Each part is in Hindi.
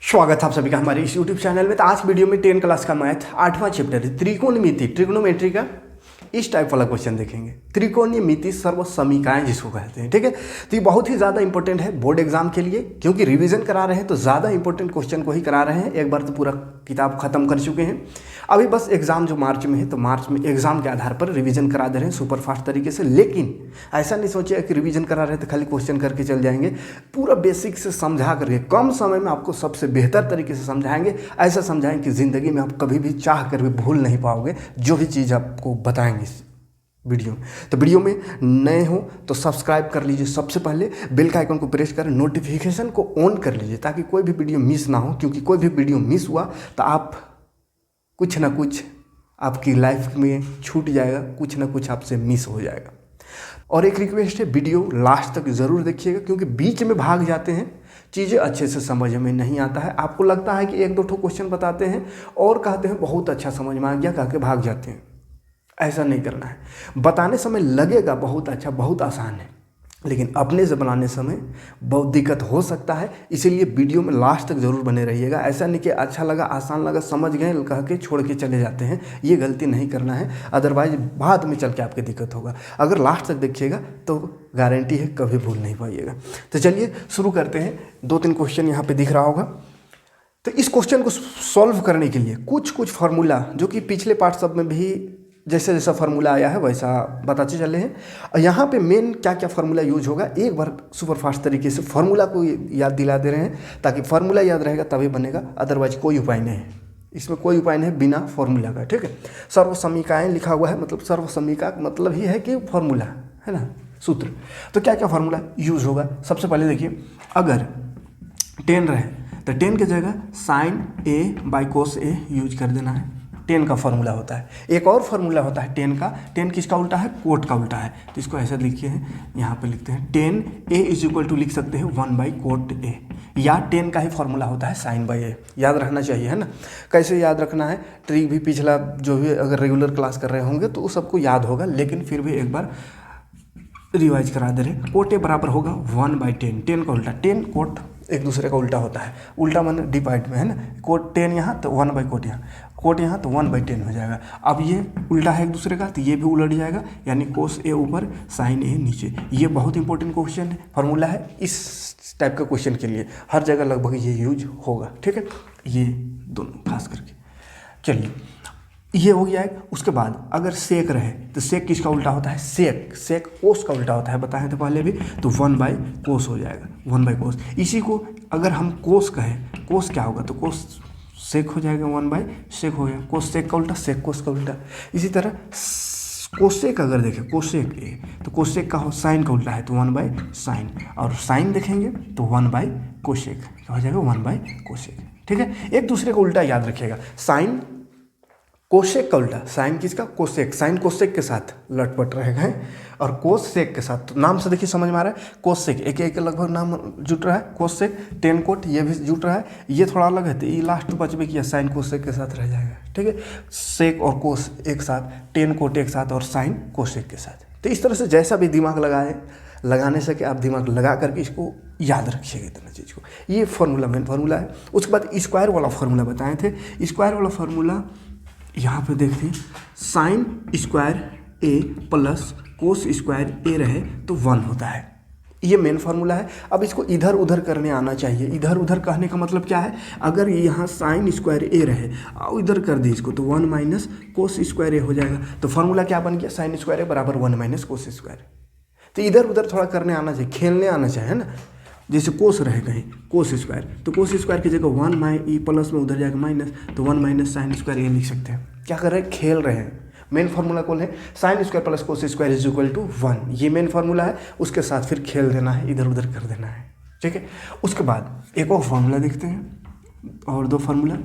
स्वागत है आप सभी का हमारे इस YouTube चैनल में। तो आज वीडियो में 10 क्लास का मैथ 8वां चैप्टर है त्रिकोणमिति ट्रिग्नोमेट्री का इस टाइप वाला क्वेश्चन देखेंगे। त्रिकोणमिति सर्वसमीकाएं जिसको कहते हैं, ठीक है। तो ये बहुत ही ज़्यादा इंपॉर्टेंट है बोर्ड एग्जाम के लिए, क्योंकि रिवीजन करा रहे हैं तो ज़्यादा इंपॉर्टेंट क्वेश्चन को ही करा रहे हैं। एक बार तो पूरा किताब खत्म कर चुके हैं, अभी बस एग्जाम जो मार्च में है तो मार्च में एग्जाम के आधार पर रिवीजन करा दे रहे हैं सुपर फास्ट तरीके से। लेकिन ऐसा नहीं सोचिए कि रिवीजन करा रहे हैं तो खाली क्वेश्चन करके चल जाएंगे, पूरा बेसिक से समझा करके कम समय में आपको सबसे बेहतर तरीके से समझाएंगे। ऐसा समझाएंगे कि ज़िंदगी में आप कभी भी चाह कर भी भूल नहीं पाओगे जो भी चीज़ आपको बताएंगे इस वीडियो में। तो वीडियो में नए हो तो सब्सक्राइब कर लीजिए, सबसे पहले बेल का आइकन को प्रेस कर नोटिफिकेशन को ऑन कर लीजिए ताकि कोई भी वीडियो मिस ना हो, क्योंकि कोई भी वीडियो मिस हुआ तो आप कुछ ना कुछ आपकी लाइफ में छूट जाएगा, कुछ ना कुछ आपसे मिस हो जाएगा। और एक रिक्वेस्ट है, वीडियो लास्ट तक ज़रूर देखिएगा, क्योंकि बीच में भाग जाते हैं, चीज़ें अच्छे से समझ में नहीं आता है। आपको लगता है कि एक दो ठो क्वेश्चन बताते हैं और कहते हैं बहुत अच्छा समझ में आ गया, कह के भाग जाते हैं। ऐसा नहीं करना है। बताने समय लगेगा बहुत अच्छा, बहुत आसान है, लेकिन अपने से बनाने समय बहुत दिक्कत हो सकता है। इसीलिए वीडियो में लास्ट तक ज़रूर बने रहिएगा। ऐसा नहीं कि अच्छा लगा, आसान लगा, समझ गए कह के छोड़ के चले जाते हैं, ये गलती नहीं करना है। अदरवाइज बाद में चल के आपके दिक्कत होगा। अगर लास्ट तक देखिएगा तो गारंटी है कभी भूल नहीं पाइएगा। तो चलिए शुरू करते हैं। 2-3 क्वेश्चन यहाँ पर दिख रहा होगा। तो इस क्वेश्चन को सॉल्व करने के लिए कुछ फार्मूला जो कि पिछले पार्ट सब में भी जैसे जैसा फार्मूला आया है वैसा बताते चले हैं। और यहाँ पे मेन क्या क्या फार्मूला यूज होगा एक बार सुपर फास्ट तरीके से फार्मूला को याद दिला दे रहे हैं, ताकि फार्मूला याद रहेगा तभी बनेगा, अदरवाइज कोई उपाय नहीं है। इसमें कोई उपाय नहीं है बिना फार्मूला का, ठीक है। सर्वसमीकाएं लिखा हुआ है, मतलब सर्वसमीका मतलब ही है कि फार्मूला है ना, सूत्र। तो क्या क्या फार्मूला यूज होगा, सबसे पहले देखिए, अगर 10 रहे तो 10 की जगह sine A by cos A use कर देना है। 10 का फार्मूला होता है। एक और फार्मूला होता है 10 का। 10 किसका उल्टा है? कोट का उल्टा है। तो इसको ऐसे लिखिए हैं, यहाँ पे लिखते हैं 10 a = लिख सकते हैं 1/कोट a, या 10 का ही फार्मूला होता है साइन बाई ए। याद रखना चाहिए, है ना। कैसे याद रखना है, ट्रिक भी पिछला जो भी अगर रेगुलर क्लास कर रहे होंगे तो वो सबको याद होगा, लेकिन फिर भी एक बार रिवाइज करा दे रहे। कोट a बराबर होगा 1/10। 10 का उल्टा, 10 कोट एक दूसरे का उल्टा होता है। उल्टा माने डिवाइड में, है ना। कोट 10 यहाँ तो 1/कोट यहाँ, कोट यहाँ तो 1/10 हो जाएगा। अब ये उल्टा है एक दूसरे का तो ये भी उलट जाएगा, यानी कोस ए ऊपर साइन ए नीचे। ये बहुत इंपॉर्टेंट क्वेश्चन है, फार्मूला है इस टाइप का क्वेश्चन के लिए। हर जगह लगभग ये यूज होगा, ठीक है। ये दोनों खास करके। चलिए ये हो गया है। उसके बाद अगर सेक रहे तो सेक किसका उल्टा होता है? सेक कोस का उल्टा होता है, बताए थे पहले भी। तो 1/कोस हो जाएगा, 1/कोस। इसी को अगर हम कोस कहें, कोस क्या होगा? तो कोस सेक हो जाएगा, 1/सेक हो गया। कोस सेक का उल्टा, सेक कोस का उल्टा। इसी तरह कोसेक अगर देखें, कोसेक ए तो कोसेक का साइन का उल्टा है तो 1/साइन, और साइन देखेंगे तो 1/कोसेक हो जाएगा, 1/कोसेक, ठीक है। एक दूसरे का उल्टा याद रखिएगा। साइन कोसेक का उल्टा, साइन किसका? कोसेक। साइन कोसेक के साथ लटपट रहेगा, और कोसेक के साथ। तो नाम से देखिए समझ में आ रहा है, कोसेक एक एक लगभग नाम जुट रहा है। कोसेक 10 कोट ये भी जुट रहा है, ये थोड़ा अलग है तो ये लास्ट बच भी किया, साइन कोसेक के साथ रह जाएगा, ठीक है। सेक और कोस एक साथ, 10 कोट एक साथ और साइन कोसेक के साथ। तो इस तरह से जैसा भी दिमाग लगाने से कि आप दिमाग लगा करके इसको याद रखिएगा इतना चीज़ को। ये फार्मूला मेन फार्मूला है। उसके बाद स्क्वायर वाला फार्मूला बताए थे। स्क्वायर वाला फार्मूला यहाँ पे देखते हैं, sine square a plus cos square ए रहे तो 1 होता है। ये मेन फार्मूला है। अब इसको इधर उधर करने आना चाहिए। इधर उधर कहने का मतलब क्या है, अगर यहाँ साइन स्क्वायर ए रहे और इधर कर दी इसको तो 1 - कोस स्क्वायर ए हो जाएगा। तो फार्मूला क्या बन गया? साइन स्क्वायर ए बराबर 1 - कोस स्क्वायर। तो इधर उधर थोड़ा करने आना चाहिए, खेलने आना चाहिए, है ना। जैसे कोस रहे कहीं कोस स्क्वायर, तो कोस स्क्वायर की जगह 1 प्लस में उधर जाएगा माइनस, तो 1 - साइन स्क्वायर ये लिख सकते हैं। क्या कर रहे हैं? खेल रहे हैं। मेन फार्मूला कौन है? Sine square plus cos square = 1। ये मेन फार्मूला है। उसके साथ फिर खेल देना है, इधर उधर कर देना है, ठीक है। उसके बाद एक और फार्मूला देखते हैं, और 2 formula.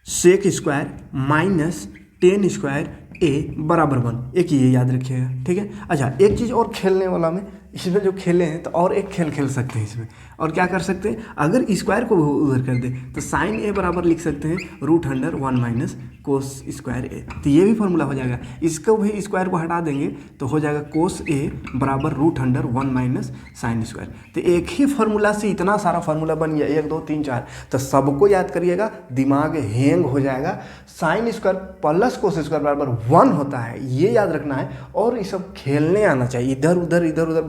Sec square minus 10 square a बराबर 1, एक ये याद रखिएगा, ठीक है। अच्छा एक चीज़ और खेलने वाला में, इसमें जो खेले हैं तो और एक खेल खेल सकते हैं इसमें, और क्या कर सकते हैं, अगर स्क्वायर को उधर कर दे तो साइन ए बराबर लिख सकते हैं √100 माइनस कोस स्क्वायर ए। तो ये भी फॉर्मूला हो जाएगा। इसको भी स्क्वायर को हटा देंगे तो हो जाएगा कोस ए बराबर √100 माइनस साइन स्क्वायर। तो एक ही फार्मूला से इतना सारा फार्मूला बन गया, 1 2 3 4। तो सबको याद करिएगा, दिमाग हैंग हो जाएगा। Sine square plus cos square बराबर 1 होता है, ये याद रखना है। और ये सब खेलने आना चाहिए, इधर उधर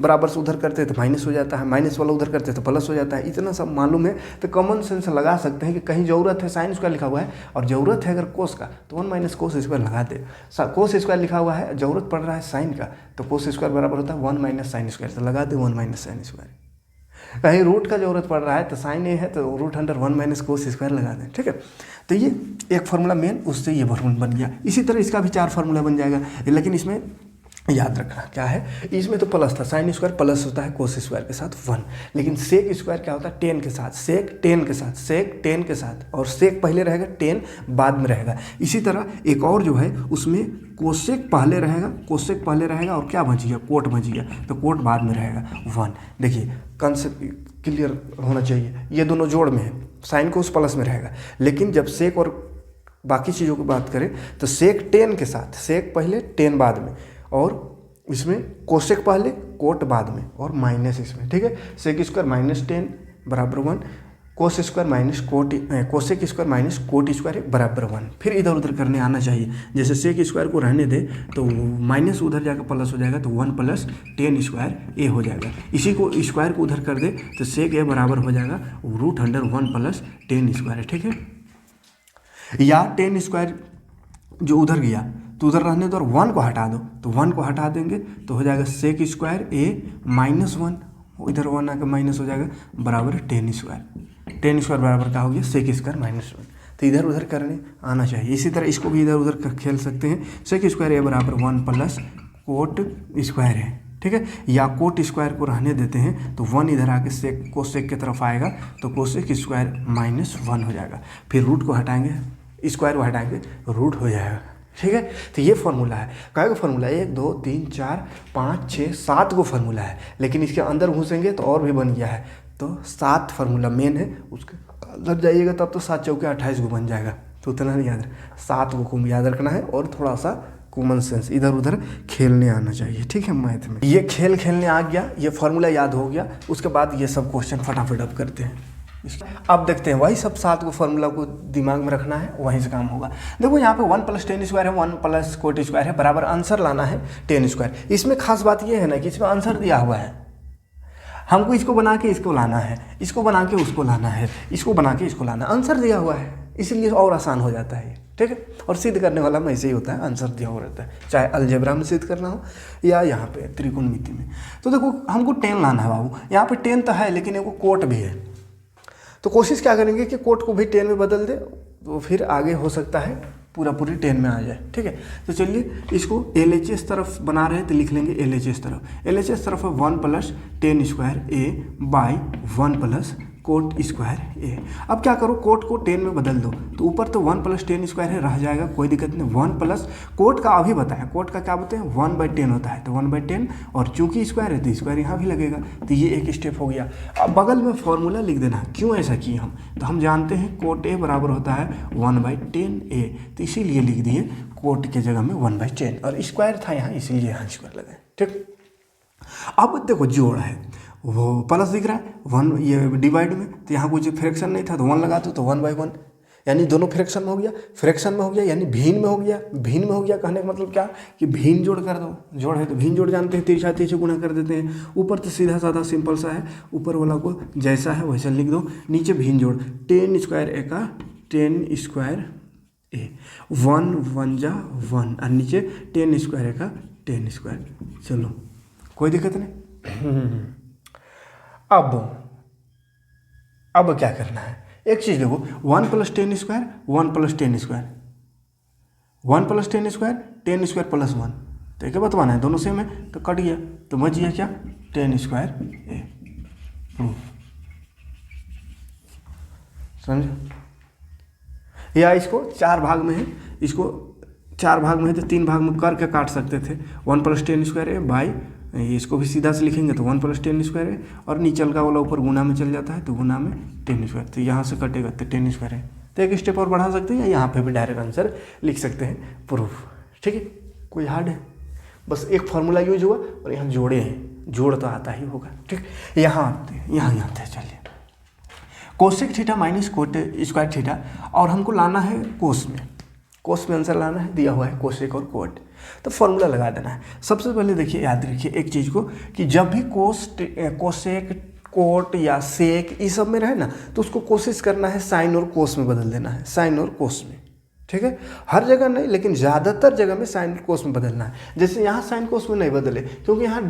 बराबर से उधर करते हैं तो माइनस हो जाता है, माइनस वाला उधर करते हैं तो प्लस हो जाता है। इतना सब मालूम है तो कॉमन सेंस लगा सकते हैं कि कहीं ज़रूरत है साइन स्क्वायर लिखा हुआ है और ज़रूरत है अगर कोस का तो 1 माइनस कोस स्क्वायर लगा दे। कोस स्क्वायर लिखा हुआ है, ज़रूरत पड़ रहा है साइन का, तो कोस स्क्वायर बराबर होता है 1 माइनस साइन स्क्वायर, तो लगा दे 1 माइनस साइन स्क्वायर। कहीं रूट का जरूरत पड़ रहा है तो साइन ए है तो √100 माइनस कोस स्क्वायर लगा दें, ठीक है। तो ये एक फार्मूला मेन, उससे ये फार्मूला बन गया। इसी तरह इसका भी 4 फार्मूला बन जाएगा, लेकिन इसमें याद रखना क्या है, इसमें तो प्लस था, साइन स्क्वायर प्लस होता है कोस स्क्वायर के साथ 1, लेकिन सेक स्क्वायर क्या होता है, टेन के साथ, सेक टेन के साथ, सेक टेन के साथ, और सेक पहले रहेगा, टेन बाद में रहेगा। इसी तरह एक और जो है उसमें कोसेक पहले रहेगा, कोसेक पहले रहेगा और क्या बच गया, कोट बच गया, तो कोट बाद में रहेगा 1। देखिए कंसेप्ट क्लियर होना चाहिए, ये दोनों जोड़ में है, साइन कोस प्लस में रहेगा। लेकिन जब सेक और बाकी चीज़ों की बात करें तो सेक टेन के साथ, सेक पहले टेन बाद में, और इसमें कोसेक पहले कोट बाद में, और माइनस इसमें, ठीक है। सेक स्क्वायर माइनस 10 बराबर 1, cos square minus cot, cosec square minus cot square बराबर 1। फिर इधर उधर करने आना चाहिए, जैसे सेक स्क्वायर को रहने दे तो माइनस उधर जाकर प्लस हो जाएगा, तो 1 प्लस 10 स्क्वायर ए हो जाएगा। इसी को स्क्वायर को उधर कर दे तो सेक ए बराबर हो जाएगा √100 प्लस 10 स्क्वायर, ठीक है। या 10 स्क्वायर जो उधर गया तो उधर रहने दो और 1 को हटा दो, तो 1 को हटा देंगे तो हो जाएगा सेक स्क्वायर ए माइनस 1, इधर 1 आकर माइनस हो जाएगा बराबर 10 स्क्वायर। 10 स्क्वायर बराबर क्या हो गया, सेक स्क्वायर माइनस 1। तो इधर उधर करने आना चाहिए। इसी तरह इसको भी इधर उधर खेल सकते हैं। सेक स्क्वायर ए बराबर 1 प्लस कोट स्क्वायर है, ठीक है। या कोट स्क्वायर को रहने देते हैं तो 1 इधर आके सेक कोसेक की तरफ आएगा, तो कोसेक स्क्वायर माइनस 1 हो जाएगा। फिर रूट को हटाएंगे, स्क्वायर को हटाएंगे, रूट हो जाएगा, ठीक है। तो ये फार्मूला है, क्या का फार्मूला, 1 2 3 4 5 6 7 को फार्मूला है, लेकिन इसके अंदर घुसेंगे तो और भी बन गया है। तो 7 फार्मूला मेन है, उसके अंदर जाइएगा तब तो 7 चौके 28 को बन जाएगा। तो उतना नहीं याद, 7 को याद रखना है और थोड़ा सा कॉमन सेंस इधर उधर खेलने आना चाहिए, ठीक है। मैथ में ये खेलने आ गया, ये फार्मूला याद हो गया, उसके बाद ये सब क्वेश्चन फटाफट अब करते हैं। अब देखते हैं, वही सब 7 को फार्मूला को दिमाग में रखना है, वहीं से काम होगा। देखो यहाँ पे 1 प्लस 10 स्क्वायर है, 1 प्लस कोट स्क्वायर है, बराबर आंसर लाना है 10 स्क्वायर। इसमें खास बात ये है ना कि इसमें आंसर दिया हुआ है, हमको इसको बना के इसको लाना है, इसको बना के उसको लाना है, इसको बना के इसको लाना है, आंसर दिया हुआ है, इसलिए और आसान हो जाता है, ठीक है। और सिद्ध करने वाला में ऐसे ही होता है, आंसर दिया हुआ रहता है, चाहे अलजेब्रा में सिद्ध करना हो या यहाँ पे त्रिकोणमिति में। तो देखो हमको 10 लाना है बाबू, यहाँ पे 10 तो है लेकिन एगो कोट भी है, तो कोशिश क्या करेंगे कि कोट को भी 10 में बदल दे, तो फिर आगे हो सकता है पूरी 10 में आ जाए, ठीक है। तो चलिए इसको LHS तरफ बना रहे हैं तो लिख लेंगे LHS तरफ। LHS तरफ है 1 plus 10 square a by 1 plus cot square a. अब क्या करो, कोट को 10 में बदल दो, तो ऊपर तो 1 प्लस 10 स्क्वायर है, रह जाएगा, कोई दिक्कत नहीं। 1 प्लस कोट का अभी बताया, कोट का क्या बोलते हैं, 1/10 होता है, तो 1/10, और चूंकि स्क्वायर है तो स्क्वायर यहाँ भी लगेगा, तो ये एक स्टेप हो गया। अब बगल में फॉर्मूला लिख देना, क्यों ऐसा किए हम, तो हम जानते हैं कोट ए बराबर होता है 1/10 ए, तो इसीलिए लिख दिए कोट के जगह में 1/10, और स्क्वायर था यहाँ इसीलिए यहाँ स्क्वायर लगाए, ठीक। अब देखो जोड़ है, वो प्लस दिख रहा है 1, ये डिवाइड में, तो यहाँ कुछ फ्रैक्शन नहीं था तो 1 लगा दो, तो 1/1, यानी दोनों फ्रैक्शन में हो गया, फ्रैक्शन में हो गया यानी भिन्न में हो गया, भिन्न में हो गया कहने का मतलब क्या कि भिन्न जोड़ कर दो, जोड़ है तो भिन्न जोड़ जानते हैं, तिरछा तिरछे गुणा कर देते हैं। ऊपर तो सीधा साधा सिंपल सा है, ऊपर वाला को जैसा है वैसा लिख दो, नीचे भिन्न जोड़ 10 स्क्वायर ए का 10 स्क्वायर ए, 1 1 जा 1, और नीचे 10 स्क्वायर ए का 10 स्क्वायर। चलो कोई दिक्कत नहीं। अब क्या करना है, एक चीज़ देखो, 1 plus 10 square 1 plus 10 square, 1 plus 10 square 10 square plus 1, तो एक बतवाना है, दोनों सेम है तो कट गया, तो बच गया क्या 10 स्क्वायर ए। समझो, या इसको 4 भाग में है, इसको 4 भाग में है तो 3 भाग में करके काट सकते थे, 1 प्लस 10 स्क्वायर ए बाई ये इसको भी सीधा से लिखेंगे तो 1 + tan स्क्वायर है, और नीचल का वाला ऊपर गुना में चल जाता है तो गुना में tan स्क्वायर, तो यहाँ से कटेगा तो tan स्क्वायर है। तो एक स्टेप और बढ़ा सकते हैं, या यहाँ पे भी डायरेक्ट आंसर लिख सकते हैं प्रूफ। ठीक है, कोई हार्ड है, बस एक फार्मूला यूज हुआ और यहाँ जोड़े हैं, जोड़ तो आता ही होगा। ठीक, यहाँ आते हैं, चलिए cosec theta minus cot square theta, और हमको लाना है कोस में आंसर लाना है, दिया हुआ है कोसेक और कोट, तो फॉर्मूला लगा देना है। सबसे पहले देखिए, याद रखिए एक चीज़ को कि जब भी कोसेक कोट या सेक इस सब में रहे ना, तो उसको कोशिश करना है साइन और कोस में बदल देना है, साइन और कोस में। ठीक है, हर जगह नहीं, लेकिन ज़्यादातर जगह में साइन कोस में बदलना है। जैसे यहाँ साइन कोस में नहीं बदले, क्योंकि यहाँ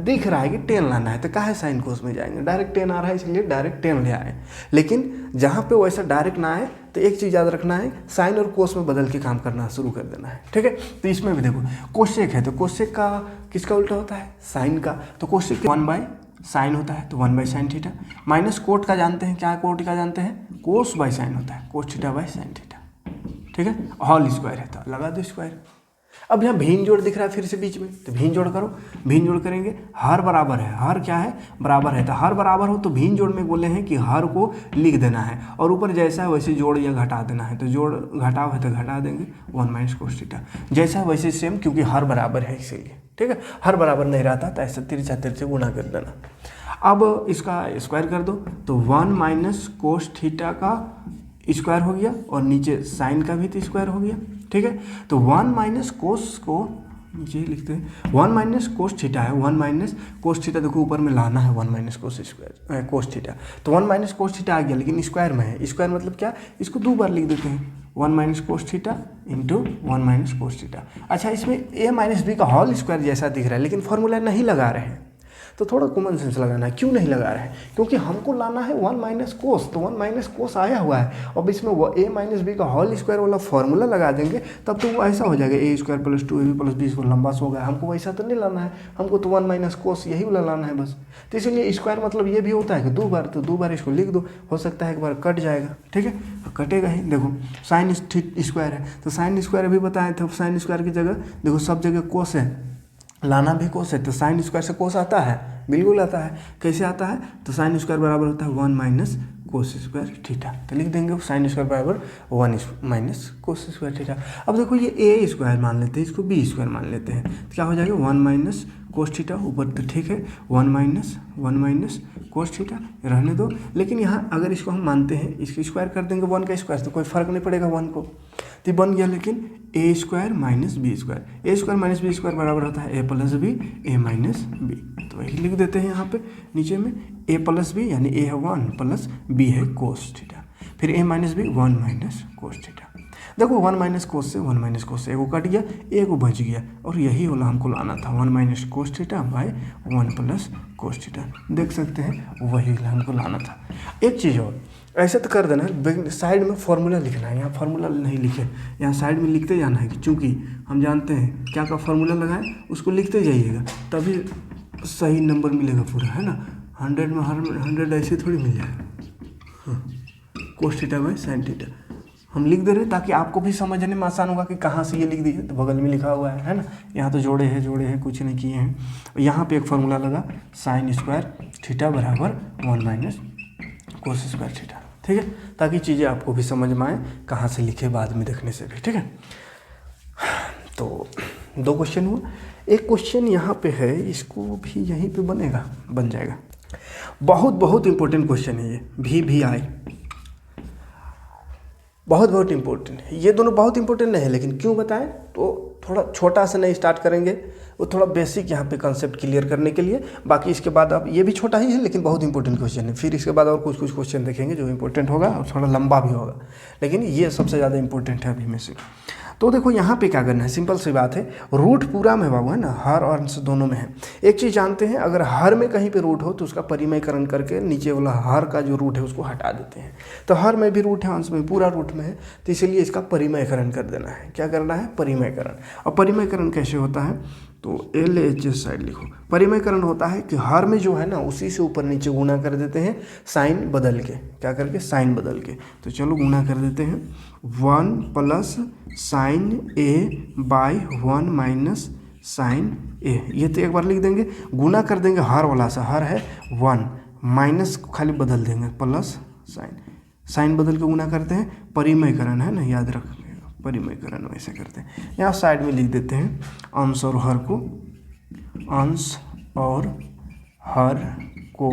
दिख रहा है कि टेन लाना है, तो काहे साइन कोस में जाएंगे, डायरेक्ट टेन आ रहा है इसलिए डायरेक्ट टेन ले आए। लेकिन जहाँ पे वैसा डायरेक्ट ना आए, तो एक चीज़ याद रखना है, साइन और कोस में बदल के काम करना शुरू कर देना है। ठीक है, तो इसमें भी देखो कोसेक है, तो कोसेक का किसका उल्टा होता है, साइन का, तो कोसेक 1/sin होता है, तो 1/sin थीटा, माइनस कोट का जानते हैं, क्या कोट का जानते हैं, कोस/sin होता है, कोस थीटा/sin थीटा। ठीक है, होल स्क्वायर है तो लगा दो स्क्वायर। अब यहाँ भीन जोड़ दिख रहा है फिर से बीच में, तो भीन जोड़ करो, भीन जोड़ करेंगे, हर बराबर है, हर क्या है, बराबर है, तो हर बराबर हो तो भीन जोड़ में बोले हैं कि हर को लिख देना है, और ऊपर जैसा है वैसे जोड़ या घटा देना है, तो जोड़ घटाव है तो घटा देंगे 1 - cos थीटा, जैसा वैसे सेम, क्योंकि हर बराबर है इसीलिए। ठीक है, हर बराबर नहीं रहता तो ऐसे तिरछा गुना कर देना। अब इसका स्क्वायर कर दो, तो 1 - cos थीटा का स्क्वायर हो गया, और नीचे साइन का भी तो स्क्वायर हो गया। ठीक है, तो 1 - cos को नीचे लिखते हैं, 1 - cos थीटा है, 1 - cos थीटा देखो ऊपर में लाना है 1 - cos स्क्वायर cos थीटा, तो 1 - cos थीटा आ गया, लेकिन स्क्वायर में है। स्क्वायर मतलब क्या, इसको 2 बार लिख देते हैं, 1 - cos theta into 1 - cos theta. अच्छा, इसमें a - b का होल स्क्वायर जैसा दिख रहा है, लेकिन फॉर्मूला नहीं लगा रहे हैं, तो थोड़ा कॉमन सेंस लगाना है। क्यों नहीं लगा रहे हैं, क्योंकि हमको लाना है 1 - cos, तो 1 - cos आया हुआ है। अब इसमें a - b का होल स्क्वायर वाला फॉर्मूला लगा देंगे, तब तो वो ऐसा हो जाएगा a² + 2ab + b इसको लंबा सो गया। हमको वैसा तो नहीं लाना है, हमको तो 1 - cos यही वाला लाना है बस। तो इसीलिए स्क्वायर मतलब ये भी होता है कि 2 बार, तो 2 बार इसको लिख दो, हो सकता है एक बार कट जाएगा। ठीक है, कटेगा ही। देखो साइन स्क्वायर है, तो साइन स्क्वायर अभी बताए थे, साइन स्क्वायर की जगह देखो सब जगह कोस है, लाना भी कोस है, तो साइन स्क्वायर से कोस आता है, बिल्कुल आता है। कैसे आता है, तो साइन स्क्वायर बराबर होता है 1 - cos स्क्वायर थीटा, तो लिख देंगे साइन स्क्वायर बराबर 1 - cos स्क्वायर थीटा। अब देखो ये a स्क्वायर मान लेते हैं, इसको b स्क्वायर मान लेते हैं, तो क्या हो जाएगा 1 - cos थीटा, ऊपर तो ठीक है 1 - cos थीटा रहने दो। लेकिन यहाँ अगर इसको हम मानते हैं, इसको स्क्वायर कर देंगे 1 का स्क्वायर, तो कोई फर्क नहीं पड़ेगा 1 को, तो बन गया। लेकिन a² - b square, a² - b square बराबर होता है a + b a - b, तो वही लिख देते हैं यहाँ पे नीचे में, a + b यानी a है 1 + b है cos थीटा, फिर a - b 1 - cos थीटा। देखो 1 - cos से 1 - cos से एगो कट गया, एगो बच गया, और यही वाला हमको लाना था 1 - cos theta by 1 + cos theta. देख सकते हैं वही हमको लाना था। एक चीज़ और, ऐसे तो कर देना, साइड में फॉर्मूला लिखना है, यहाँ फार्मूला नहीं लिखे, यहाँ साइड में लिखते जाना है, चूँकि हम जानते हैं क्या का फार्मूला लगाएं, उसको लिखते जाइएगा, तभी सही नंबर मिलेगा पूरा, है ना। 100 में 100 ऐसे थोड़ी मिल जाएगा। cos theta by sin theta हम लिख दे रहे हैं, ताकि आपको भी समझने में आसान होगा कि कहाँ से ये लिख दिए, तो बगल में लिखा हुआ है ना। यहाँ तो जोड़े हैं कुछ नहीं किए हैं। यहाँ पे एक फार्मूला लगा sin स्क्वायर थीटा बराबर 1 - cos स्क्वायर थीटा। ठीक है, ताकि चीज़ें आपको भी समझ में आए, कहाँ से लिखे बाद में देखने से भी। ठीक है, तो 2 क्वेश्चन हुआ। एक क्वेश्चन यहाँ पे है, इसको भी यहीं पे बन जाएगा। बहुत इंपॉर्टेंट क्वेश्चन है ये, VI बहुत इंपॉर्टेंट है। ये दोनों बहुत इंपॉर्टेंट नहीं है, लेकिन क्यों बताएं, तो थोड़ा छोटा से नहीं स्टार्ट करेंगे, वो थोड़ा बेसिक यहाँ पे कंसेप्ट क्लियर करने के लिए। बाकी इसके बाद अब ये भी छोटा ही है, लेकिन बहुत इंपॉर्टेंट क्वेश्चन है। फिर इसके बाद और कुछ क्वेश्चन देखेंगे जो इंपॉर्टेंट होगा, और थोड़ा लंबा भी होगा, लेकिन ये सबसे ज़्यादा इंपॉर्टेंट है अभी में से। तो देखो यहाँ पे क्या करना है, सिंपल सी बात है, रूट पूरा में बाबू है ना, हर और अंश दोनों में है। एक चीज़ जानते हैं, अगर हर में कहीं पे रूट हो तो उसका परिमयकरण करके नीचे वाला हर का जो रूट है उसको हटा देते हैं। तो हर में भी रूट है, अंश में पूरा रूट में है, तो इसीलिए इसका परिमयकरण कर देना है। क्या करना है, परिमयकरण। और परिमयकरण कैसे होता है, तो LHS साइड लिखो। परिमयकरण होता है कि हर में जो है ना, उसी से ऊपर नीचे गुना कर देते हैं, साइन बदल के, क्या करके, साइन बदल के। तो चलो गुना कर देते हैं, 1 + sin A/1 - साइन ए, ये तो एक बार लिख देंगे। गुना कर देंगे हर वाला से, हर है 1 माइनस खाली बदल देंगे प्लस साइन, साइन बदल के गुना करते हैं, परिमयकरण है ना, याद रखिएगा परिमयकरण वैसे करते हैं। यहाँ साइड में लिख देते हैं अंश और हर को, अंश और हर को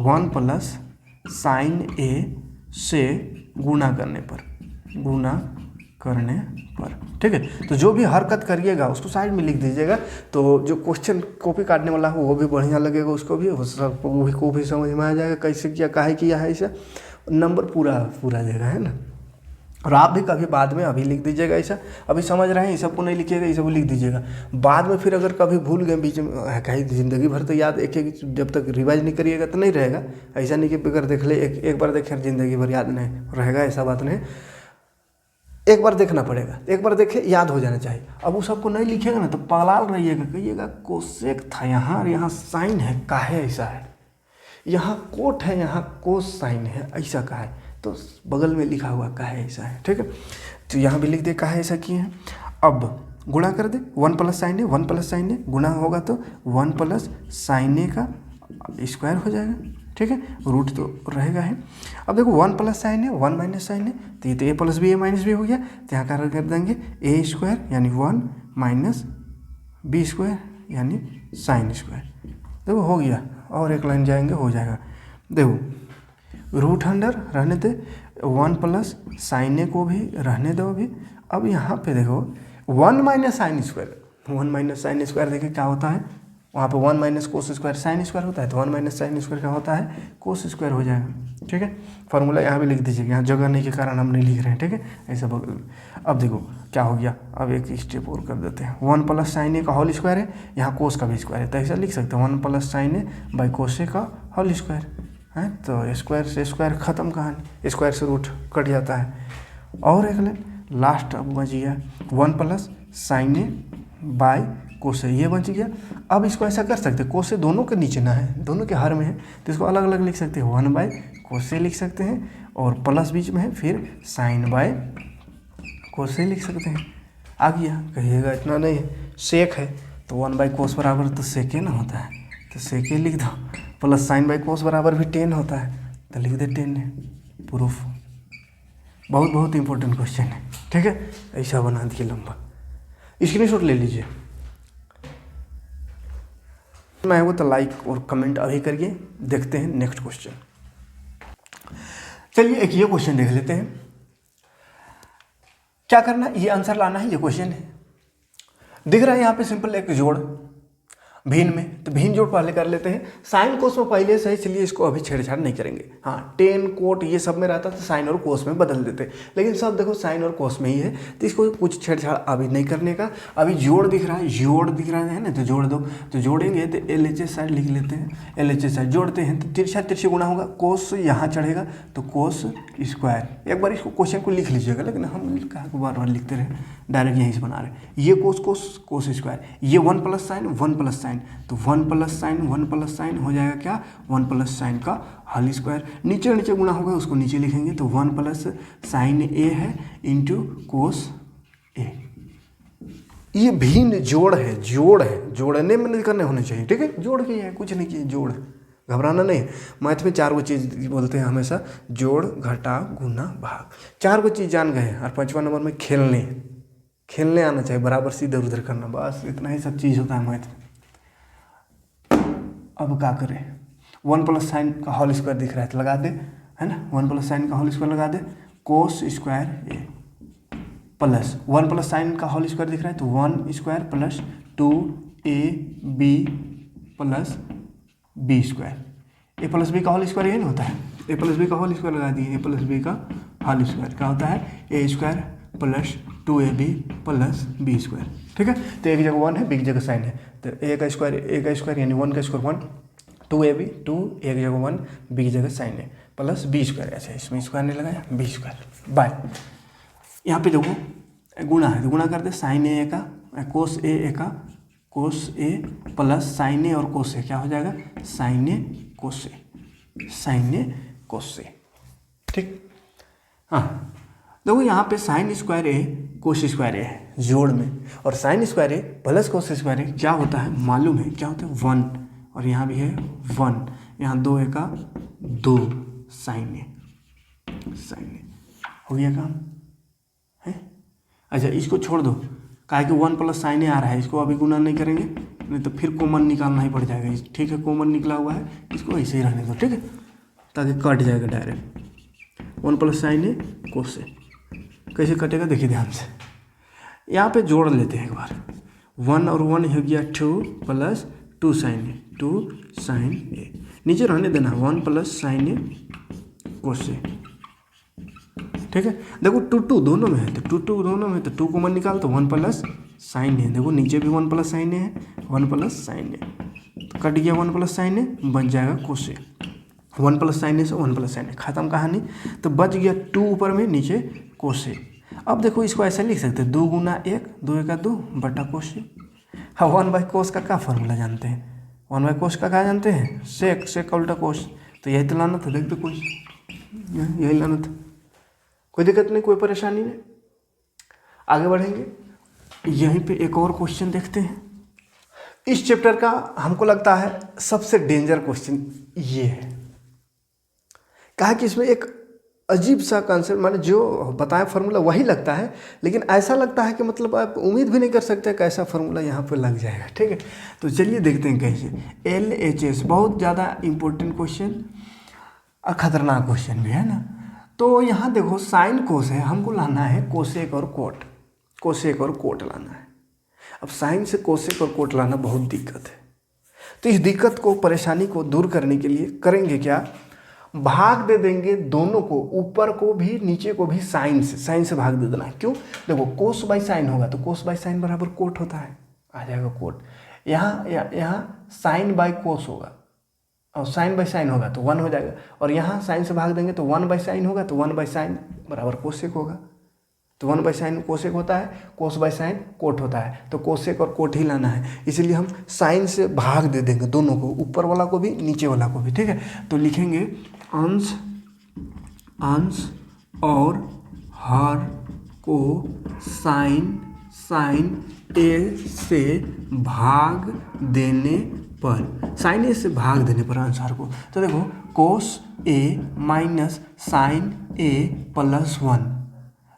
1 प्लस साइन ए से गुना करने पर, गुना करने पर, ठीक है। तो जो भी हरकत करिएगा उसको साइड में लिख दीजिएगा, तो जो क्वेश्चन कॉपी काटने वाला है वो भी बढ़िया लगेगा, उसको भी को भी समझ में आ जाएगा कैसे किया, काहे किया है, ऐसा नंबर पूरा देगा, है ना। और आप भी कभी बाद में अभी लिख दीजिएगा ऐसा, अभी समझ रहे हैं, ये सब को नहीं लिखिएगा, ये सब लिख दीजिएगा। बाद में फिर अगर कभी भूल गए बीच में, कहीं ज़िंदगी भर तो याद एक जब तक रिवाइज नहीं करिएगा तो नहीं रहेगा। ऐसा नहीं कि अगर देख ले एक बार देखें ज़िंदगी भर याद नहीं रहेगा, ऐसा बात नहीं। एक बार देखना पड़ेगा, एक बार देखे याद हो जाना चाहिए। अब वो सबको नहीं लिखेगा ना तो पगलाल रहिएगा, कहिएगा कोसेक था यहाँ और यहाँ साइन है, काहे ऐसा है, यहाँ कोट है यहाँ कोस साइन है, ऐसा का है, तो बगल में लिखा हुआ काहे ऐसा है, ठीक है। तो यहाँ भी लिख दे काहे ऐसा किए हैं। अब गुणा कर दे, 1 प्लस साइन है, 1 प्लस साइन है, गुणा होगा तो 1 प्लस साइन ए का स्क्वायर हो जाएगा, ठीक है, रूट तो रहेगा है। अब देखो 1 प्लस साइन है, 1 माइनस साइन है, तो ये तो ए plus B A minus B हो गया, तो यहाँ कर देंगे ए स्क्वायर यानी 1 माइनस बी स्क्वायर यानी साइन स्क्वायर, देखो हो गया। और एक लाइन जाएंगे हो जाएगा, देखो रूट अंडर रहने दे, 1 प्लस साइन ए को भी रहने दो अभी। अब यहाँ पे देखो 1 minus sine square, 1 minus sine square देखिए क्या होता है, वहाँ पे 1 minus cos square sine square होता है, तो 1 माइनस साइन स्क्वायर क्या होता है, कोस स्क्वायर हो जाएगा, ठीक है। फार्मूला यहाँ भी लिख दीजिएगा, यहाँ जगह नहीं के कारण हम नहीं लिख रहे हैं, ठीक है, ऐसा बगल में। अब देखो क्या हो गया, अब एक स्टेप और कर देते हैं, 1 प्लस साइन ए का होल स्क्वायर है, यहाँ कोस का भी स्क्वायर है, तो ऐसा लिख सकते हैं 1 plus sin A by cos a का होल स्क्वायर है। तो स्क्वायर से स्क्वायर खत्म कहानी, स्क्वायर से रूट कट जाता है। और एक लास्ट अब बच गया 1 प्लस साइन ए बाई कोसे, ये बच गया। अब इसको ऐसा कर सकते हैं, कोसे दोनों के नीचे ना है, दोनों के हर में है, तो इसको अलग अलग लिख सकते हैं, 1 बाई कोसे लिख सकते हैं, और प्लस बीच में है, फिर साइन बाई कोसे लिख सकते हैं। आ गया, कहिएगा इतना नहीं है, सेक है तो 1 बाई कोस बराबर तो सेके ना होता है, तो सेके लिख दो, प्लस साइन बाई कोस बराबर भी 10 होता है, तो लिख दे 10 है, प्रूफ। बहुत इंपॉर्टेंट क्वेश्चन है, ठीक है, ऐसा बना दिए लंबा, स्क्रीनशॉट ले लीजिए। मैं वो तो लाइक और कमेंट अभी करिए। देखते हैं नेक्स्ट क्वेश्चन। चलिए एक ये क्वेश्चन देख लेते हैं, क्या करना है, ये आंसर लाना है, ये क्वेश्चन है। दिख रहा है यहाँ पे सिंपल एक जोड़ भिन्न में, तो भिन्न जोड़ पहले कर लेते हैं। साइन कोस में पहले से है, इसलिए इसको अभी छेड़छाड़ नहीं करेंगे। हाँ, टेन कोट ये सब में रहता तो साइन और कोस में बदल देते, लेकिन सब देखो साइन और कोस में ही है, तो इसको कुछ छेड़छाड़ अभी नहीं करने का। अभी जोड़ दिख रहा है, जोड़ दिख रहा है ना, तो जोड़ दो, तो जोड़ेंगे तो LHS साइड लिख लेते हैं, LHS साइड जोड़ते हैं तो तिरछा तिरछी गुना होगा, कोस यहाँ चढ़ेगा तो कोस स्क्वायर। एक बार इसको क्वेश्चन को लिख लीजिएगा, लेकिन हम बार बार लिखते रहे, डायरेक्ट यहीं से बना रहे। ये कोस कोस कोस स्क्वायर, ये 1 प्लस साइन 1 प्लस साइन, तो 1 प्लस साइन 1 प्लस साइन हो जाएगा क्या, 1 प्लस साइन का होल स्क्वायर। नीचे नीचे गुना होगा, उसको नीचे लिखेंगे, तो 1 प्लस साइन ए है इंटू कोस ए। ये भिन्न जोड़ है, जोड़ है, जोड़ने में नहीं करने होने चाहिए, ठीक है, जोड़ के है, कुछ नहीं किए, जोड़, घबराना नहीं। मैथ में 4 चीज़ बोलते हैं हमेशा, जोड़ घटाव गुना भाग, 4 चीज़ जान गए। और 5वां नंबर में खेलने आना चाहिए, बराबर से इधर उधर करना, बस इतना ही सब चीज़ होता है मैथ में। अब क्या करें, 1 प्लस साइन का होल स्क्वायर दिख रहा है तो लगा दे, है ना, 1 प्लस साइन का होल स्क्वायर लगा दे, cos square a plus 1 plus sin का होल स्क्वायर दिख रहा है तो 1 square plus 2ab plus b square. A plus b का होल स्क्वायर ये नहीं होता है, ए प्लस बी का होल स्क्वायर लगा दिए, ए प्लस बी का होल स्क्वायर क्या होता है, a square plus 2ab plus b square, ठीक है। तो एक जगह 1 है, बी की जगह साइन है, तो ए का स्क्वायर यानी 1 का स्क्वायर 1, 2ab 2, एक जगह 1, बी की जगह साइन है, प्लस बी स्क्वायर, ऐसे इसमें स्क्वायर नहीं लगाया, बी स्क्वायर बाय। यहाँ पे देखो गुणा है, तो गुणा कर दे, साइन ए का कोस ए का कोस ए प्लस साइन ए और कोस ए क्या हो जाएगा, साइन ए कोस ए, साइन ए कोस ए, ठीक। हाँ, देखो यहाँ पे साइन स्क्वायर ए कोस स्क्वायर ए है जोड़ में, और sine square a plus cos square ए क्या होता है मालूम है, क्या होता है 1, और यहाँ भी है 1, यहाँ 2 का 2 साइन ए हो गया काम है। अच्छा इसको छोड़ दो, काहे कि 1 प्लस साइन ए आ रहा है, इसको अभी गुना नहीं करेंगे, नहीं तो फिर कॉमन निकालना ही पड़ जाएगा। ठीक है, कॉमन निकला हुआ है, इसको ऐसे ही रहने दो, ठीक है, ताकि कट जाएगा डायरेक्ट। 1 प्लस साइन ए कोस ए कैसे कटेगा देखिए ध्यान से। यहाँ पे जोड़ लेते हैं एक बार, 1 और 1 हो गया 2 प्लस 2 साइन ए, 2 साइन ए, नीचे रहने देना 1 प्लस साइन ए कोस ए, ठीक है। देखो 2 दोनों में है, तो 2 दोनों में, तो 2 कॉमन निकाल तो 1 प्लस साइन ए, देखो नीचे भी 1 प्लस साइन ए है, 1 प्लस साइन ए, तो कट गया 1 प्लस साइन ए, बन जाएगा कोस ए। 1 प्लस साइन ए से 1 प्लस साइन ए, खत्म कहानी। तो बच गया 2 ऊपर में, नीचे कोस ए। अब देखो इसको ऐसे लिख सकते हैं 2 गुना 1, 2 का 2 बटा कोस ए। हाँ 1 बाई कोस का क्या फॉर्मूला जानते हैं, 1 बाई कोस का क्या जानते हैं, सेक का उल्टा कोस, तो यही तो लाना था, देख दो कोई यही लाना था, कोई दिक्कत नहीं, कोई परेशानी नहीं। आगे बढ़ेंगे, यहीं पे एक और क्वेश्चन देखते हैं। इस चैप्टर का हमको लगता है सबसे डेंजर क्वेश्चन ये है, कहा कि इसमें एक अजीब सा कंसेप्ट, माने जो बताया फार्मूला वही लगता है, लेकिन ऐसा लगता है कि मतलब आप उम्मीद भी नहीं कर सकते कैसा फार्मूला यहाँ पे लग जाएगा, ठीक है। तो चलिए देखते हैं कैसे। LHS बहुत ज़्यादा इम्पोर्टेंट क्वेश्चन और ख़तरनाक क्वेश्चन भी है ना। तो यहाँ देखो साइन कोस है, हमको लाना है कोसेक और कोट, कोसेक और कोट लाना है। अब साइन से कोसेक और कोट लाना बहुत दिक्कत है, तो इस दिक्कत को, परेशानी को दूर करने के लिए करेंगे क्या, भाग दे देंगे दोनों को, ऊपर को भी नीचे को भी साइन से भाग दे देना है। क्यों, देखो कोस बाई साइन होगा तो कोस बाई साइन बराबर कोट होता है, आ जाएगा कोट। यहाँ साइन बाई कोस होगा और साइन बाई साइन होगा तो 1 हो जाएगा, और यहाँ साइन से भाग देंगे तो 1 बाई साइन होगा, तो 1 बाई साइन बराबर कोसेक होगा, तो 1 बाई साइन कोसेक होता है, कोस बाई साइन कोट होता है, तो कोसेक और कोट ही लाना है। इसलिए हम साइन से भाग दे देंगे दोनों को, ऊपर वाला को भी नीचे वाला को भी, ठीक है। तो लिखेंगे अंश और हर को साइन ए से भाग देने पर, साइन ए से भाग देने पर आंसर को, तो देखो कोस ए माइनस साइन ए प्लस 1,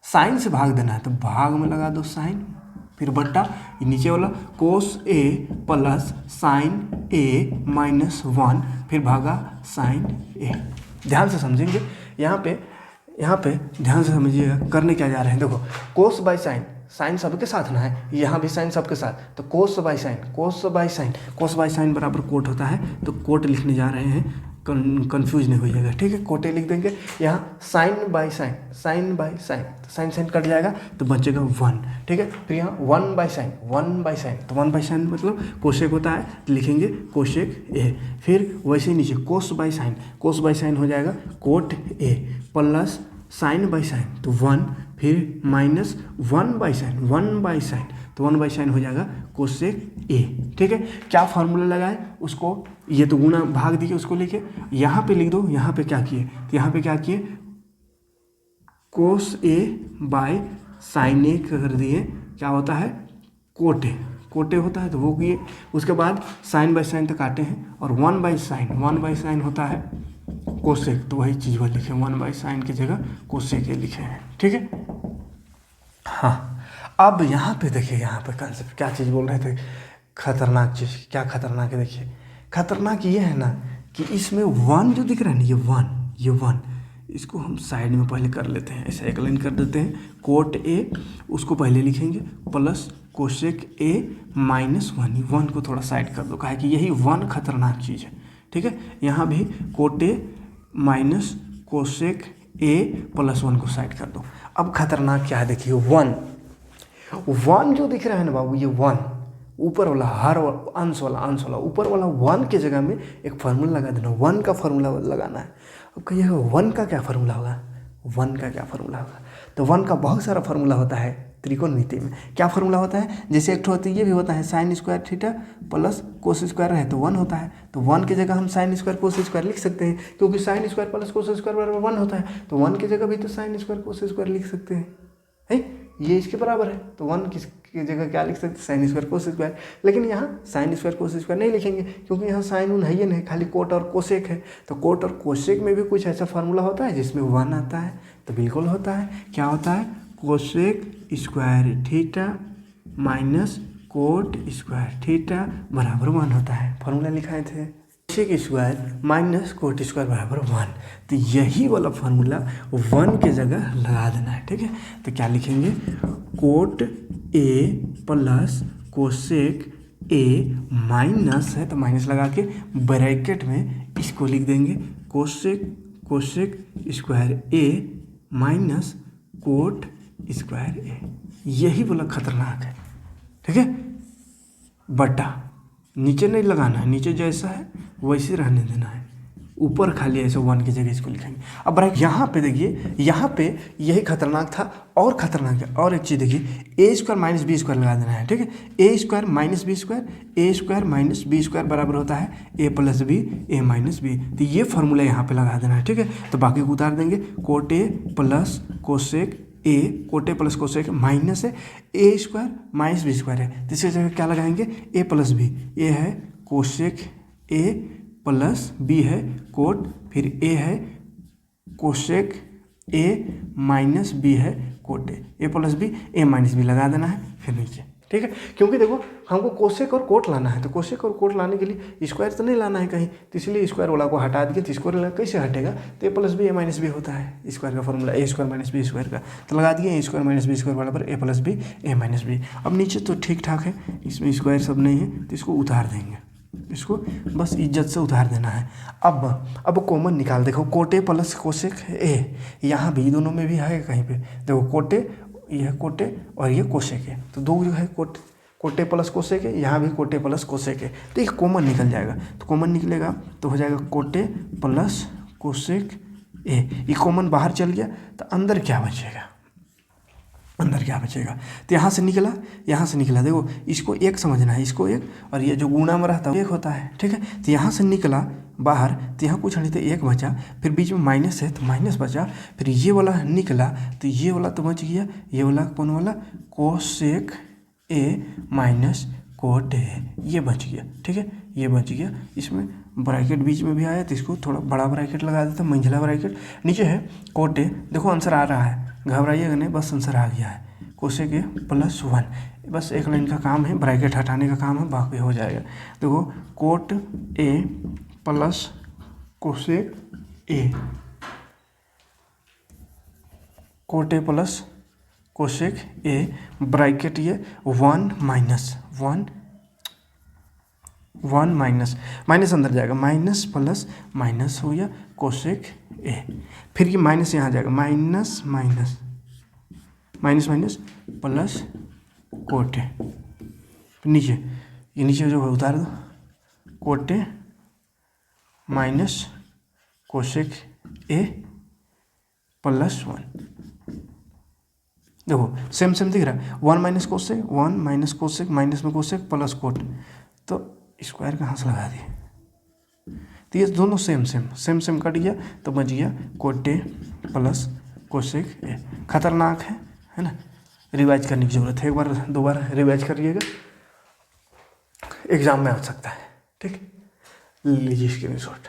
साइन से भाग देना है तो भाग में लगा दो साइन, फिर बट्टा नीचे वाला कोस ए प्लस साइन ए माइनस 1, फिर भागा साइन ए। ध्यान से समझेंगे, यहाँ पे ध्यान से समझिएगा करने क्या जा रहे हैं। देखो कोस बाई साइन सबके साथ ना है, यहाँ भी साइन सबके साथ, तो कोस बाई साइन बराबर कोट होता है, तो कोट लिखने जा रहे हैं, कंफ्यूज नहीं हो जाएगा, ठीक है। कोटे लिख देंगे, यहाँ साइन बाई साइन तो साइन कट जाएगा तो बचेगा 1, ठीक है। फिर यहाँ 1 बाई साइन तो 1 बाई साइन मतलब कोशेक होता है, तो लिखेंगे कोशेक ए। फिर वैसे ही नीचे कोस बाई साइन हो जाएगा coat A, plus sign by sine तो 1, फिर माइनस 1 बाई साइन तो 1 बाई साइन हो जाएगा कोसेक ए, ठीक है। क्या फार्मूला लगाए उसको, ये तो गुना भाग दिए, उसको लिखे यहाँ पे लिख दो। यहाँ पे क्या किए, तो यहाँ पे क्या किए, कोस ए बाई साइन ए कर दिए, क्या होता है कोटे होता है, तो वो किए। उसके बाद साइन बाई साइन तो काटे हैं, और 1 बाई साइन होता है कोसेक, तो वही चीज़ वो लिखे, 1 बाई साइन की जगह कोसेक ए लिखे हैं, ठीक है। हाँ अब यहाँ पे देखिए, यहाँ पे कंसेप्ट क्या चीज़ बोल रहे थे, खतरनाक चीज़। क्या खतरनाक है, देखिए खतरनाक ये है ना कि इसमें 1 जो दिख रहा है ना, ये 1 इसको हम साइड में पहले कर लेते हैं, ऐसे एक लाइन कर देते हैं, कोट ए उसको पहले लिखेंगे प्लस कोसेक ए माइनस 1 को थोड़ा साइड कर दो, कहा कि यही 1 खतरनाक चीज़ है, ठीक है। यहाँ भी cot A minus cosec A plus 1 को साइड कर दो। अब खतरनाक क्या है देखिए, 1 जो दिख रहा है ना बाबू, ये 1 ऊपर वाला हर अंश वाला ऊपर वाला 1 के जगह में एक फार्मूला लगा देना, 1 का फार्मूला लगाना है। अब कहिएगा 1 का क्या फार्मूला होगा, 1 का क्या फार्मूला होगा, तो 1 का बहुत सारा फार्मूला होता है, त्रिकोणमिति में क्या फॉर्मूला होता है, जैसे एक होती है ये भी होता है sine square theta plus cos square है तो 1 होता है, तो 1 की जगह हम साइन स्क्वायर कोस स्क्वायर लिख सकते हैं, क्योंकि sine square plus cos square बराबर 1 होता है, तो 1 की जगह भी तो साइन स्क्वायर कोस स्क्वायर लिख सकते हैं, है ये इसके बराबर है, तो 1 की जगह क्या लिख सकते हैं, साइन स्क्वायर कोस स्क्वायर। लेकिन यहाँ साइन स्क्वायर कोस स्क्वायर नहीं लिखेंगे, क्योंकि यहाँ साइन उन है ही नहीं, खाली कोट और कोसेक है, तो कोट और कोसेक में भी कुछ ऐसा फार्मूला होता है जिसमें 1 आता है, तो बिल्कुल होता है, क्या होता है, cosec square theta minus cot square theta बराबर 1 होता है, फार्मूला लिखाए थे, cosec square minus cot square बराबर 1, तो यही वाला फार्मूला 1 की जगह लगा देना है, ठीक है। तो क्या लिखेंगे, coat A plus cosec A minus है तो माइनस लगा के ब्रैकेट में इसको लिख देंगे कोसेक स्क्वायर ए माइनस कोट स्क्वायर ए, यही वाला खतरनाक है, ठीक है। बटा नीचे नहीं लगाना है, नीचे जैसा है वैसे रहने देना है, ऊपर खाली ऐसे 1 की जगह इसको लिखेंगे। अब ब्रैकेट यहाँ पे देखिए, यहाँ पे यही खतरनाक था, और खतरनाक है और एक चीज़ देखिए, ए स्क्वायर माइनस बी स्क्वायर लगा देना है, ठीक है। A square minus B square, A square minus B square बराबर होता है a plus B A minus B, तो ये फॉर्मूला यहाँ पे लगा देना है, ठीक है। तो बाकी को उतार देंगे, कोट ए प्लस कोसेक ए, कोटे प्लस कोसेक माइनस है, a square minus B square है, तो इसकी जगह क्या लगाएंगे, ए प्लस बी, ए है कोसेक ए प्लस बी है कोट, फिर ए है कोसेक ए माइनस बी है cot A plus B A minus B लगा देना है, फिर नीचे, ठीक है। क्योंकि देखो हमको कोसेक और कोट लाना है, तो कोसेक और कोट लाने के लिए स्क्वायर तो नहीं लाना है कहीं, तो इसलिए स्क्वायर वाला को हटा दिए, तो स्क्वायर कैसे हटेगा, तो ए plus B A minus B होता है स्क्वायर का फॉर्मूला, ए स्क्वायर माइनस बी स्क्वायर का, तो लगा दिए ए स्क्वायर माइनस बी स्क्वायर बराबर ए plus B A minus B. अब नीचे तो ठीक ठाक है, इसमें स्क्वायर सब नहीं है, तो इसको उतार देंगे, इसको बस इज्जत से उतार देना है। अब कॉमन निकाल, देखो कोटे प्लस कोसेक ए, यहाँ भी दोनों में भी है कहीं पे, देखो कोटे, ये है कोटे और ये कोसेक है, तो दो जो है कोटे प्लस कोसेक है, यहाँ भी कोटे प्लस कोसेक है, तो ये कॉमन निकल जाएगा, तो कॉमन निकलेगा तो हो जाएगा कोटे प्लस कोसेक ए, ये कॉमन बाहर चल गया, तो अंदर क्या बचेगा, अंदर क्या बचेगा, तो यहाँ से निकला, देखो इसको एक समझना है, इसको एक, और ये जो गुणा में रहता है एक होता है, ठीक है। तो यहाँ से निकला बाहर, तो यहाँ कुछ नहीं तो एक बचा, फिर बीच में माइनस है तो माइनस बचा, फिर ये वाला निकला तो ये वाला तो बच गया, ये वाला कौन वाला, cosec A minus cot A, ये बच गया, ठीक है, ये बच गया। इसमें ब्रैकेट बीच में भी आया तो इसको थोड़ा बड़ा ब्रैकेट लगा देता, मंझला ब्रैकेट, नीचे है कोट ए, देखो आंसर आ रहा है, घबराइएगा नहीं, बस आंसर आ गया है, कोसेक ए प्लस 1, बस एक लाइन का काम है, ब्रैकेट हटाने का काम है, बाकी हो जाएगा। देखो coat A plus cosec A, coat A plus cosec A, bracket ये 1 माइनस अंदर जाएगा, माइनस प्लस माइनस हो गया कोसेक ए, फिर ये माइनस यहाँ जाएगा, माइनस प्लस कोट ए, नीचे ये नीचे जो है उतार दो, cot A minus cosec A plus 1, देखो सेम दिख रहा है, 1 माइनस कोसेक माइनस में कोसेक प्लस कोट, तो स्क्वायर कहाँ से लगा दिए, तो ये दोनों सेम कट गया, तो बच गया कोट ए प्लस कोसेक ए। खतरनाक है ना, रिवाइज करने की जरूरत है, एक बार दो बार रिवाइज करिएगा, एग्जाम में आ सकता है, ठीक, लीजिए स्क्रीनशॉट।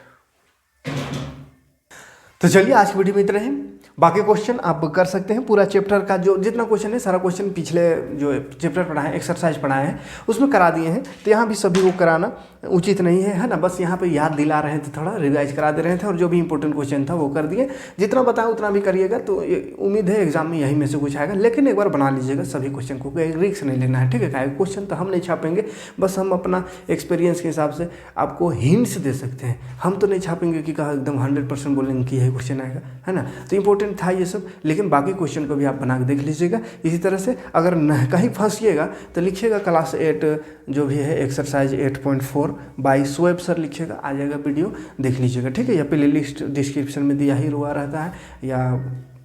तो चलिए आज की वीडियो में इतना ही, बाकी क्वेश्चन आप कर सकते हैं, पूरा चैप्टर का जो जितना क्वेश्चन है सारा क्वेश्चन पिछले जो चैप्टर पढ़ाए हैं, एक्सरसाइज पढ़ाए हैं उसमें करा दिए हैं, तो यहाँ भी सभी को कराना उचित नहीं है ना, बस यहाँ पे याद दिला रहे थे, थोड़ा रिवाइज करा दे रहे थे, और जो भी इंपॉर्टेंट क्वेश्चन था वो कर दिए, जितना बताया उतना भी करिएगा, तो उम्मीद है एग्जाम में यही में से कुछ आएगा, लेकिन एक बार बना लीजिएगा सभी क्वेश्चन को, रिस्क नहीं लेना है, ठीक है। क्वेश्चन तो हम नहीं छापेंगे, बस हम अपना एक्सपीरियंस के हिसाब से आपको हिंट्स दे सकते हैं, हम तो नहीं छापेंगे कि कहा एकदम 100% बोलेंगे कि यही क्वेश्चन आएगा, है ना, तो इंपॉर्टेंट था ये सब, लेकिन बाकी क्वेश्चन को भी आप बना के देख लीजिएगा। इसी तरह से अगर कहीं फंसिएगा तो लिखिएगा क्लास 8 जो भी है एक्सरसाइज 8.4 बाय शोएब सर लिखिएगा, आ जाएगा वीडियो, देख लीजिएगा, ठीक है, या प्ले लिस्ट डिस्क्रिप्शन में दिया ही हुआ रहता है, या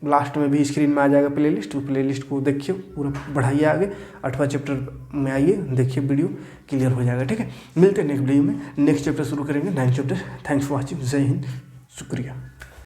लास्ट में भी स्क्रीन में आ जाएगा प्लेलिस्ट, तो प्लेलिस्ट को देखिए, पूरा बढ़ाइए आगे, 8वां चैप्टर में आइए, देखिए वीडियो क्लियर हो जाएगा। ठीक है, मिलते हैं नेक्स्ट वीडियो में, नेक्स्ट चैप्टर शुरू करेंगे 9th chapter. Thanks for watching, जय हिंद, शुक्रिया।